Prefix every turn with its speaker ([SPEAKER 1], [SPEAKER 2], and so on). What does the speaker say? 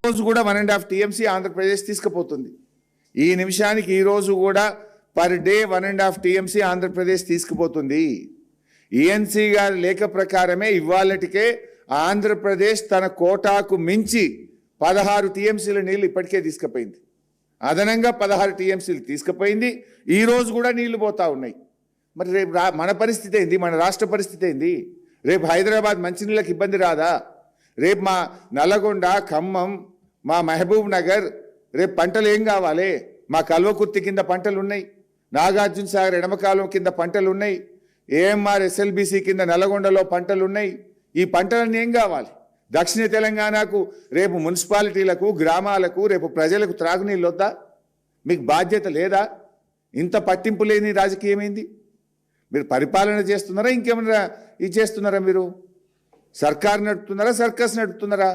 [SPEAKER 1] రోజు కూడా 1.5 టీఎంసీ ఆంధ్రప్రదేశ్ తీసుకుపోతుంది. ఈ నిమిషానికి ఈ రోజు కూడా per day 1.5 TMC Andhra Pradesh తీసుకుపోతుంది. ENC గారి లేఖ ప్రకారమే ఇవాళటికే ఆంధ్రప్రదేశ్ తన కోటాకు మించి 16 టీఎంసీల నీళ్లు ఇప్పటికే తీసుకుపోయింది. అదనంగా 16 టీఎంసీలు తీసుకుపోయింది. ఈ రోజు కూడా నీళ్లు పోతా ఉన్నాయి. మరి రేపు మన పరిస్థితి ఏంది? మన రాష్ట్ర పరిస్థితి ఏంది? రేపు హైదరాబాద్ మంచినీళ్ళకి ఇబ్బంది రాదా? రేపు మా నల్లగొండ, ఖమ్మం, మా మహబూబ్ నగర్ రేపు పంటలు ఏం కావాలి? మా కల్వకుర్తి కింద పంటలు ఉన్నాయి, నాగార్జున సాగర్ ఎడమకాలం కింద పంటలు ఉన్నాయి, ఏఎంఆర్ ఎస్ఎల్బీసీ కింద నల్లగొండలో పంటలు ఉన్నాయి. ఈ పంటలన్నీ ఏం కావాలి? దక్షిణ తెలంగాణకు రేపు మున్సిపాలిటీలకు, గ్రామాలకు, రేపు ప్రజలకు త్రాగునీళ్ళు వద్దా? మీకు బాధ్యత లేదా? ఇంత పట్టింపు లేని రాజకీయమైంది. మీరు పరిపాలన చేస్తున్నారా, ఇంకేమన్నా ఇది చేస్తున్నారా? మీరు సర్కారు నడుపుతున్నారా, సర్కస్ నడుపుతున్నారా?